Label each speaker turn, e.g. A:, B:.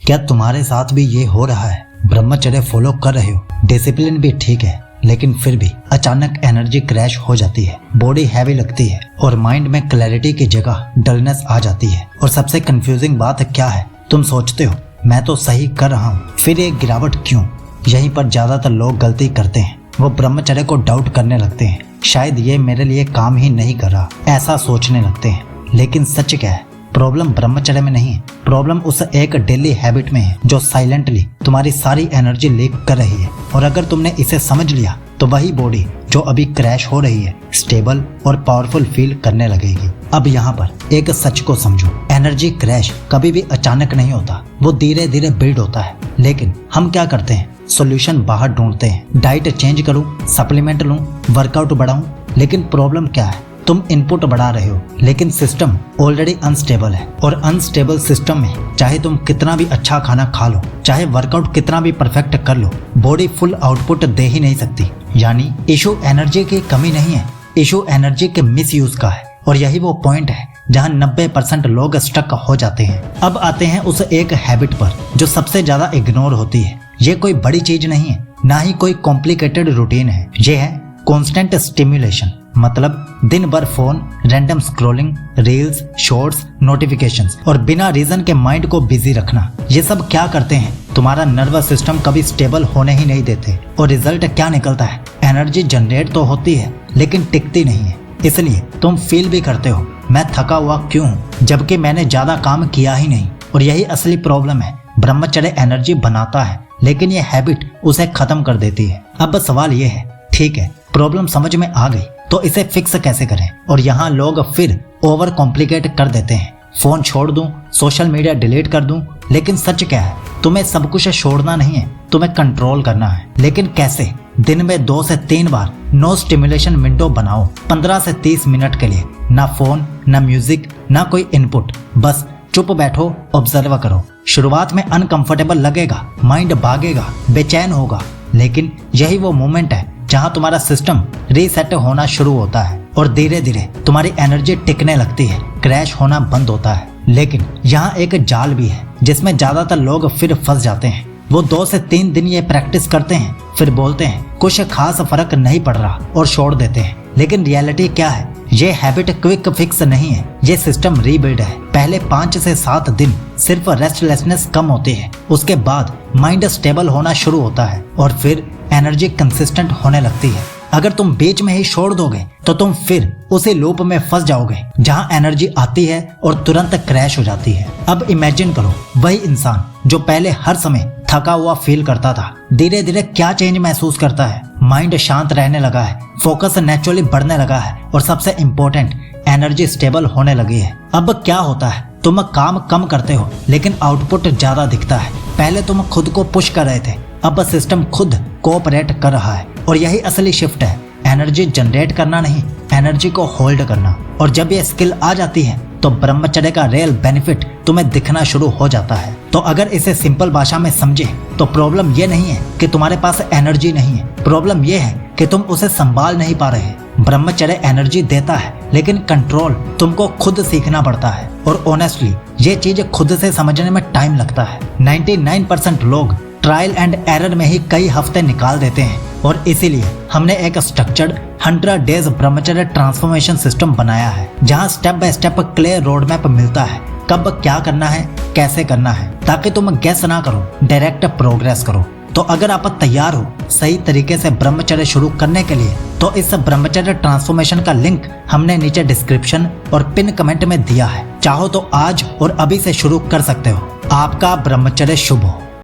A: क्या तुम्हारे साथ भी ये हो रहा है? ब्रह्मचर्य फॉलो कर रहे हो, डिसिप्लिन भी ठीक है, लेकिन फिर भी अचानक एनर्जी क्रैश हो जाती है, बॉडी हैवी लगती है और माइंड में क्लैरिटी की जगह डलनेस आ जाती है। और सबसे कंफ्यूजिंग बात क्या है, तुम सोचते हो मैं तो सही कर रहा हूँ, फिर एक गिरावट क्यों? यहीं पर ज्यादातर लोग गलती करते हैं, वो ब्रह्मचर्य को डाउट करने लगते हैं। शायद ये मेरे लिए काम ही नहीं कर रहा, ऐसा सोचने लगते हैं। लेकिन सच क्या है, प्रॉब्लम ब्रह्मचर्य में नहीं है, प्रॉब्लम उस एक डेली हैबिट में है जो साइलेंटली तुम्हारी सारी एनर्जी लीक कर रही है। और अगर तुमने इसे समझ लिया तो वही बॉडी जो अभी क्रैश हो रही है स्टेबल और पावरफुल फील करने लगेगी। अब यहाँ पर एक सच को समझो, एनर्जी क्रैश कभी भी अचानक नहीं होता, वो धीरे धीरे बिल्ड होता है। लेकिन हम क्या करते हैं, सॉल्यूशन बाहर ढूंढते हैं, डाइट चेंज करूं, सप्लीमेंट लूं, वर्कआउट बढ़ाऊं। लेकिन प्रॉब्लम क्या है, तुम इनपुट बढ़ा रहे हो लेकिन सिस्टम ऑलरेडी अनस्टेबल है। और अनस्टेबल सिस्टम में चाहे तुम कितना भी अच्छा खाना खा लो, चाहे वर्कआउट कितना भी परफेक्ट कर लो, बॉडी फुल आउटपुट दे ही नहीं सकती। यानी इशू एनर्जी की कमी नहीं है, इशू एनर्जी के मिसयूज का है। और यही वो पॉइंट है जहां 90% लोग स्टक हो जाते हैं। अब आते हैं उस एक हैबिट पर जो सबसे ज्यादा इग्नोर होती है। ये कोई बड़ी चीज नहीं है, ना ही कोई कॉम्प्लिकेटेड रूटीन है, ये है कॉन्स्टेंट स्टिम्युलेशन। मतलब दिन भर phone, random scrolling, reels, shorts, notifications और बिना रीजन के माइंड को बिजी रखना। ये सब क्या करते हैं, तुम्हारा नर्वस सिस्टम कभी स्टेबल होने ही नहीं देते। और रिजल्ट क्या निकलता है, एनर्जी जनरेट तो होती है लेकिन टिकती नहीं है। इसलिए तुम फील भी करते हो मैं थका हुआ क्यों हूँ, जबकि मैंने ज्यादा काम किया ही नहीं। और यही असली प्रॉब्लम है, ब्रह्मचर्य एनर्जी बनाता है लेकिन ये हैबिट उसे खत्म कर देती है। अब सवाल ये है, ठीक है प्रॉब्लम समझ में आ गई, तो इसे फिक्स कैसे करें? और यहाँ लोग फिर ओवर कॉम्प्लिकेट कर देते हैं, फोन छोड़ दूं, सोशल मीडिया डिलीट कर दूं। लेकिन सच क्या है, तुम्हें सब कुछ छोड़ना नहीं है, तुम्हें कंट्रोल करना है। लेकिन कैसे? दिन में 2 से 3 बार नो स्टिमुलेशन विंडो बनाओ, 15 से 30 मिनट के लिए। ना फोन, ना म्यूजिक, ना कोई इनपुट, बस चुप बैठो, ऑब्जर्व करो। शुरुआत में अनकंफर्टेबल लगेगा, माइंड भागेगा, बेचैन होगा, लेकिन यही वो मोमेंट है जहां तुम्हारा सिस्टम रीसेट होना शुरू होता है और धीरे धीरे तुम्हारी एनर्जी टिकने लगती है, क्रैश होना बंद होता है। लेकिन यहाँ एक जाल भी है जिसमें ज्यादातर लोग फिर फंस जाते हैं। वो 2 से 3 दिन ये प्रैक्टिस करते हैं, फिर बोलते हैं कुछ खास फर्क नहीं पड़ रहा और छोड़ देते हैं। लेकिन रियलिटी क्या है, ये हैबिट क्विक फिक्स नहीं है, ये सिस्टम रीबिल्ड है। पहले 5 से 7 दिन सिर्फ रेस्टलेसनेस कम होती है, उसके बाद माइंड स्टेबल होना शुरू होता है और फिर एनर्जी कंसिस्टेंट होने लगती है। अगर तुम बीच में ही छोड़ दोगे तो तुम फिर उसी लूप में फंस जाओगे जहां एनर्जी आती है और तुरंत क्रैश हो जाती है। अब इमेजिन करो, वही इंसान जो पहले हर समय थका हुआ फील करता था, धीरे धीरे क्या चेंज महसूस करता है। माइंड शांत रहने लगा है, फोकस नेचुरली बढ़ने लगा है और सबसे इम्पोर्टेंट, एनर्जी स्टेबल होने लगी है। अब क्या होता है, तुम काम कम करते हो लेकिन आउटपुट ज्यादा दिखता है। पहले तुम खुद को पुश कर रहे थे, अब सिस्टम खुद कोऑपरेट कर रहा है। और यही असली शिफ्ट है, एनर्जी जनरेट करना नहीं, एनर्जी को होल्ड करना। और जब ये स्किल आ जाती है तो ब्रह्मचर्य का रियल बेनिफिट तुम्हें दिखना शुरू हो जाता है। तो अगर इसे सिंपल भाषा में समझे तो प्रॉब्लम ये नहीं है कि तुम्हारे पास एनर्जी नहीं है, प्रॉब्लम ये है कि तुम उसे संभाल नहीं पा रहे। ब्रह्मचर्य एनर्जी देता है लेकिन कंट्रोल तुमको खुद सीखना पड़ता है। और ऑनेस्टली ये चीज खुद से समझने में टाइम लगता है। 99% लोग ट्रायल एंड एरर में ही कई हफ्ते निकाल देते हैं। और इसीलिए हमने एक स्ट्रक्चर्ड 100 डेज ब्रह्मचर्य ट्रांसफॉर्मेशन सिस्टम बनाया है, जहां step by step clear road map मिलता है, कब क्या करना है, कैसे करना है, ताकि तुम गैस ना करो, डायरेक्ट प्रोग्रेस करो। तो अगर आप तैयार हो सही तरीके से ब्रह्मचर्य शुरू करने के लिए, तो इस ब्रह्मचर्य ट्रांसफॉर्मेशन का लिंक हमने नीचे डिस्क्रिप्शन और पिन कमेंट में दिया है। चाहो तो आज और अभी से शुरू कर सकते हो। आपका ब्रह्मचर्य शुभ हो।